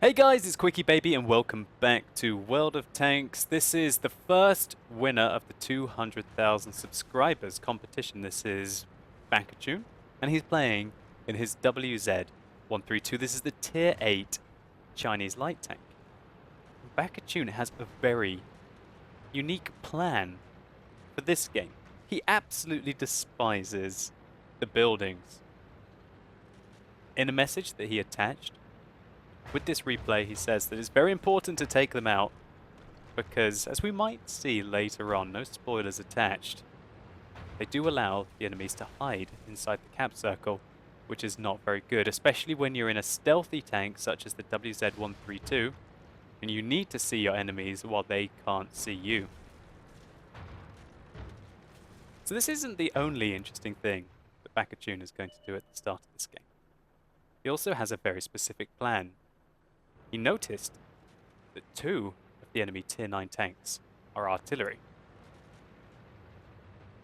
Hey guys, it's QuickyBaby and welcome back to World of Tanks. This is the first winner of the 200,000 subscribers competition. This is Bakachon, and he's playing in his WZ-132. This is the Tier 8 Chinese light tank. Bakachon has a very unique plan for this game. He absolutely despises the buildings. In a message that he attached, with this replay, he says that it's very important to take them out because, as we might see later on, no spoilers attached, they do allow the enemies to hide inside the cap circle, which is not very good, especially when you're in a stealthy tank such as the WZ-132, and you need to see your enemies while they can't see you. So this isn't the only interesting thing that Bakachon is going to do at the start of this game. He also has a very specific plan. He noticed that 2 of the enemy Tier 9 tanks are artillery.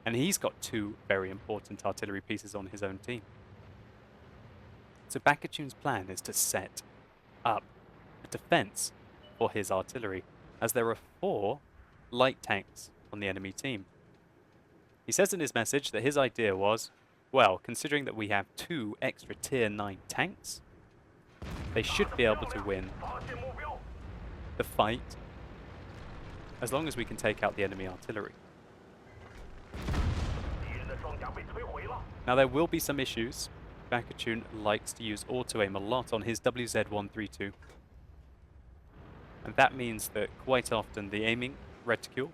And he's got 2 very important artillery pieces on his own team. So Bakachon's plan is to set up a defense for his artillery, as there are 4 light tanks on the enemy team. He says in his message that his idea was, well, considering that we have 2 extra Tier 9 tanks, they should be able to win the fight as long as we can take out the enemy artillery. Now there will be some issues. Bakachon likes to use auto-aim a lot on his WZ-132. And that means that quite often the aiming reticule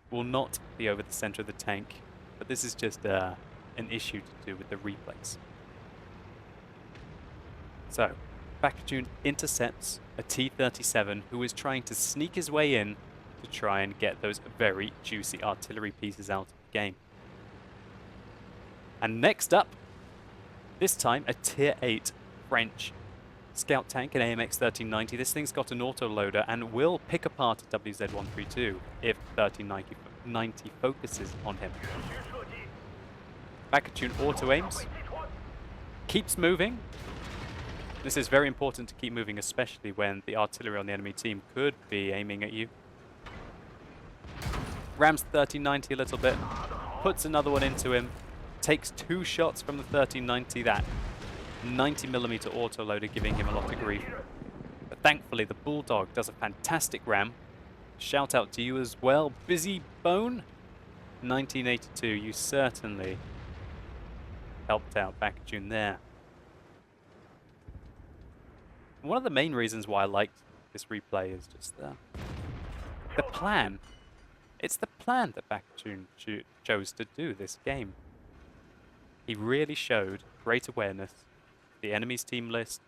will not be over the center of the tank, but this is just an issue to do with the replays. So, Bakachon intercepts a T-37 who is trying to sneak his way in to try and get those very juicy artillery pieces out of the game. And next up, this time a Tier 8 French scout tank, an AMX 1390. This thing's got an auto-loader and will pick apart a WZ-132 if 1390 focuses on him. Bakachon auto-aims, keeps moving. This is very important to keep moving, especially when the artillery on the enemy team could be aiming at you. Rams 1390 a little bit, puts another one into him, takes 2 shots from the 1390, that 90mm autoloader giving him a lot of grief. But thankfully the Bulldog does a fantastic ram. Shout out to you as well, Busy Bone 1982, you certainly helped out Bakachon there. One of the main reasons why I liked this replay is just the plan. It's the plan that Bakachon chose to do this game. He really showed great awareness of the enemy's team list,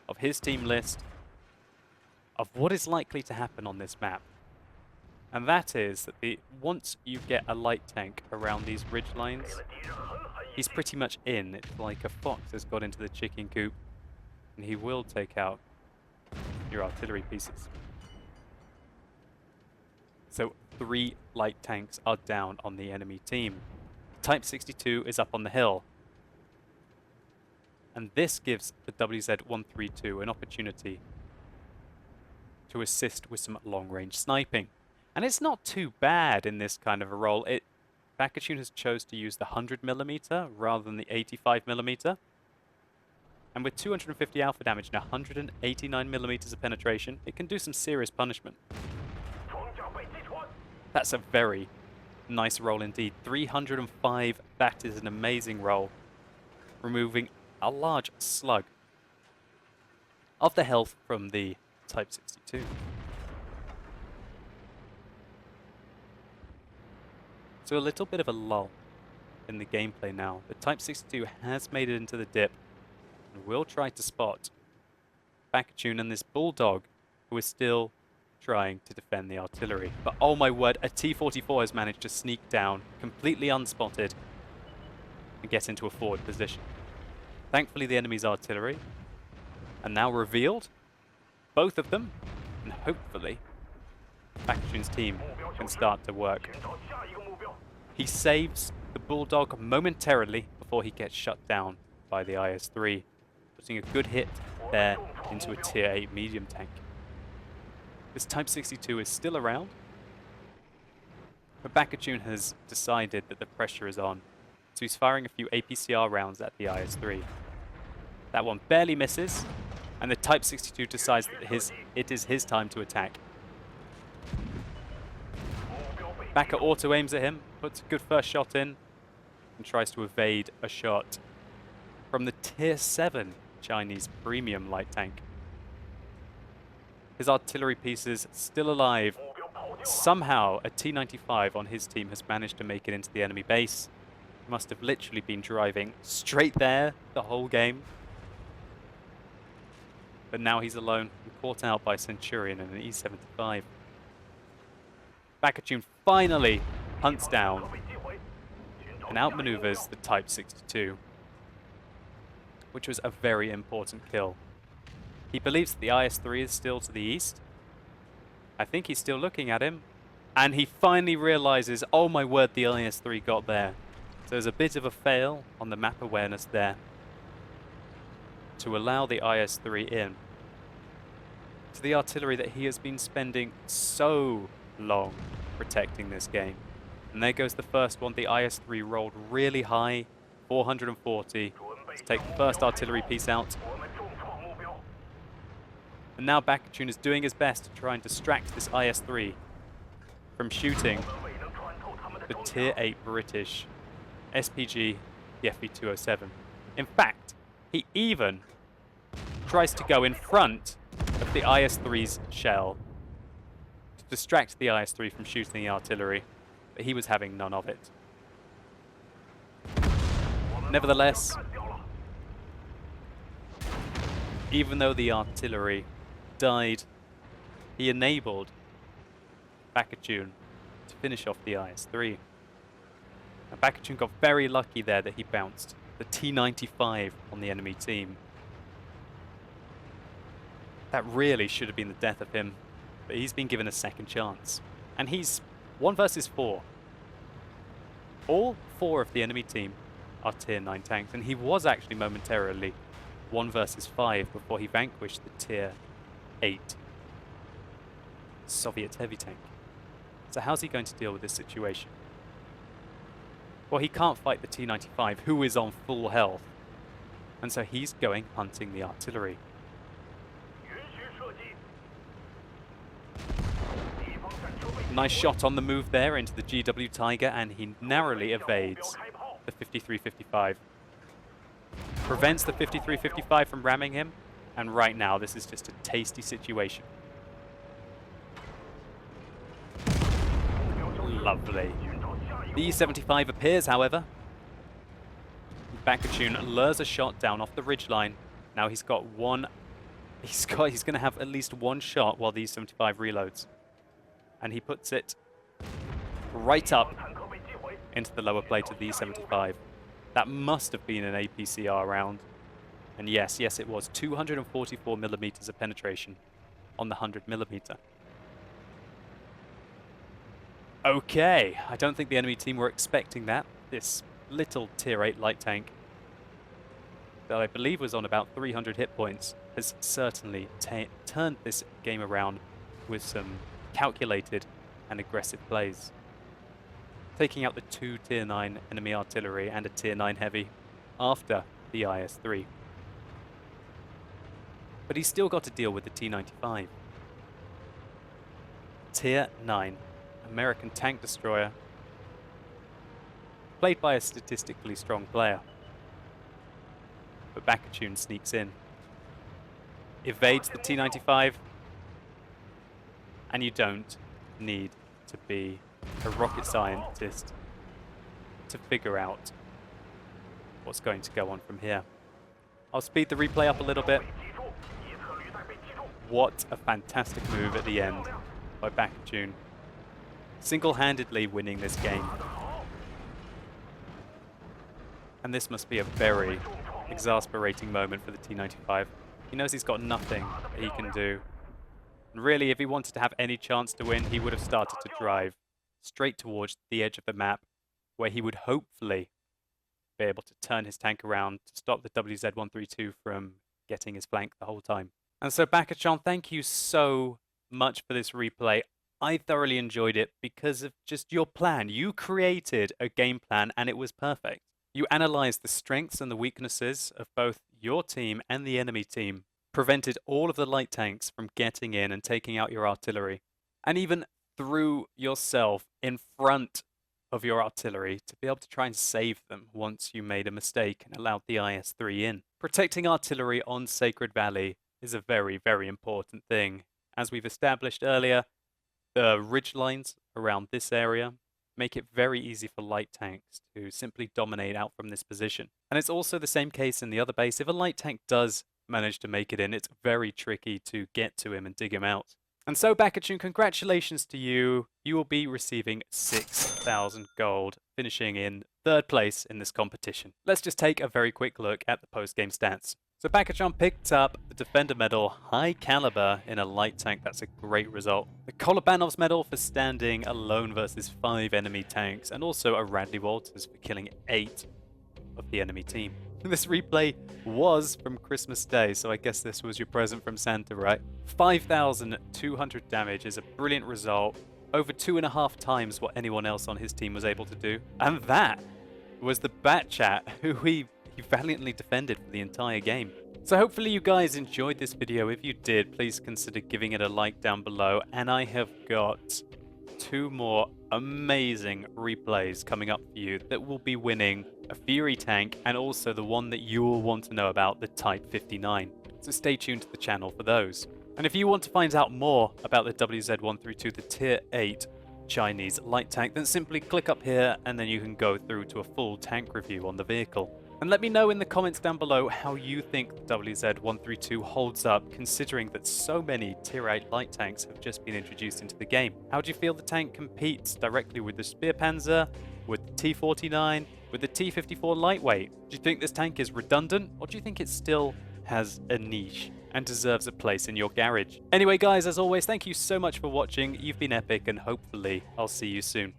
of his team list, of what is likely to happen on this map. And that is that once you get a light tank around these ridge lines, he's pretty much in. It's like a fox has got into the chicken coop, and he will take out your artillery pieces. So 3 light tanks are down on the enemy team. Type 62 is up on the hill. And this gives the WZ-132 an opportunity to assist with some long-range sniping. And it's not too bad in this kind of a role. Bakachon has chose to use the 100mm rather than the 85mm. And with 250 alpha damage and 189mm of penetration, it can do some serious punishment. That's a very nice roll indeed. 305, that is an amazing roll. Removing a large slug of the health from the Type 62. So a little bit of a lull in the gameplay now. The Type 62 has made it into the dip and will try to spot Bakachon and this Bulldog, who is still trying to defend the artillery. But oh my word, a T-44 has managed to sneak down completely unspotted and get into a forward position. Thankfully the enemy's artillery are now revealed, both of them, and hopefully Bakachon's team can start to work. He saves the Bulldog momentarily before he gets shut down by the IS-3. putting a good hit there into a tier 8 medium tank. This Type 62 is still around, but Bakachon has decided that the pressure is on, so he's firing a few APCR rounds at the IS-3. That one barely misses, and the Type 62 decides that it is his time to attack. Baka auto-aims at him, puts a good first shot in, and tries to evade a shot from the Tier 7 Chinese premium light tank. His artillery pieces still alive. Somehow, a T-95 on his team has managed to make it into the enemy base. He must have literally been driving straight there the whole game. But now he's alone and caught out by Centurion and an E-75. Bakachon finally hunts down and outmaneuvers the Type 62, which was a very important kill. He believes that the IS-3 is still to the east. I think he's still looking at him, and he finally realizes, oh my word, the IS-3 got there. So there's a bit of a fail on the map awareness there to allow the IS-3 in to the artillery that he has been spending so long protecting this game. And there goes the first one. The IS-3 rolled really high, 440. Let's take the first artillery piece out. And now Bakachon is doing his best to try and distract this IS-3 from shooting the Tier 8 British SPG, the FV-207. In fact, he even tries to go in front of the IS-3's shell to distract the IS-3 from shooting the artillery, but he was having none of it. Nevertheless, even though the artillery died, he enabled Bakachon to finish off the IS-3. And Bakachon got very lucky there that he bounced the T-95 on the enemy team. That really should have been the death of him, but he's been given a second chance. And he's 1 versus 4. All 4 of the enemy team are Tier 9 tanks, and he was actually momentarily 1 versus 5 before he vanquished the Tier 8 Soviet heavy tank. So how's he going to deal with this situation? Well, he can't fight the T-95, who is on full health, and so he's going hunting the artillery. Nice shot on the move there into the GW Tiger, and he narrowly evades the 53-55. Prevents the 53-55 from ramming him, and right now this is just a tasty situation. Lovely. The E-75 appears, however. Bakachon lures a shot down off the ridgeline. Now he's got one. He's going to have at least one shot while the E-75 reloads. And he puts it right up into the lower plate of the E-75. That must have been an APCR round. And yes, it was 244 millimeters of penetration on the 100 millimeter. Okay, I don't think the enemy team were expecting that. This little Tier 8 light tank that I believe was on about 300 hit points has certainly turned this game around with some calculated and aggressive plays. Taking out the 2 Tier 9 enemy artillery and a Tier 9 heavy after the IS-3. But he's still got to deal with the T-95. Tier 9 American tank destroyer, played by a statistically strong player. But Bakachon sneaks in, evades the T-95, and you don't need to be a rocket scientist to figure out what's going to go on from here. I'll speed the replay up a little bit. What a fantastic move at the end by Bakachon, single-handedly winning this game. And this must be a very exasperating moment for the T-95. He knows he's got nothing that he can do. And really, if he wanted to have any chance to win, he would have started to drive straight towards the edge of the map, where he would hopefully be able to turn his tank around to stop the WZ-132 from getting his flank the whole time. And so Bakachon, thank you so much for this replay. I thoroughly enjoyed it because of just your plan. You created a game plan and it was perfect. You analyzed the strengths and the weaknesses of both your team and the enemy team, prevented all of the light tanks from getting in and taking out your artillery, and even threw yourself in front of your artillery to be able to try and save them once you made a mistake and allowed the IS-3 in. Protecting artillery on Sacred Valley is a very, very important thing. As we've established earlier, the ridge lines around this area make it very easy for light tanks to simply dominate out from this position. And it's also the same case in the other base. If a light tank does manage to make it in, it's very tricky to get to him and dig him out. And so, Bakachon, congratulations to you. You will be receiving 6,000 gold, finishing in 3rd place in this competition. Let's just take a very quick look at the post-game stats. So Bakachon picked up the Defender Medal, High Caliber, in a light tank. That's a great result. The Kolobanov's Medal for standing alone versus 5 enemy tanks, and also a Radley Walters for killing 8 of the enemy team. This replay was from Christmas Day, so I guess this was your present from Santa, right? 5,200 damage is a brilliant result, over 2.5 times what anyone else on his team was able to do. And that was the Batchat, who he valiantly defended for the entire game. So hopefully you guys enjoyed this video. If you did, please consider giving it a like down below. And I have got 2 more amazing replays coming up for you that will be winning a Fury tank, and also the one that you will want to know about, the Type 59. So stay tuned to the channel for those. And if you want to find out more about the WZ-132, the Tier 8 Chinese light tank, then simply click up here and then you can go through to a full tank review on the vehicle. And let me know in the comments down below how you think the WZ-132 holds up, considering that so many Tier 8 light tanks have just been introduced into the game. How do you feel the tank competes directly with the Speer Panzer, with the T-49, with the T-54 lightweight? Do you think this tank is redundant, or do you think it still has a niche and deserves a place in your garage? Anyway guys, as always, thank you so much for watching. You've been epic, and hopefully I'll see you soon.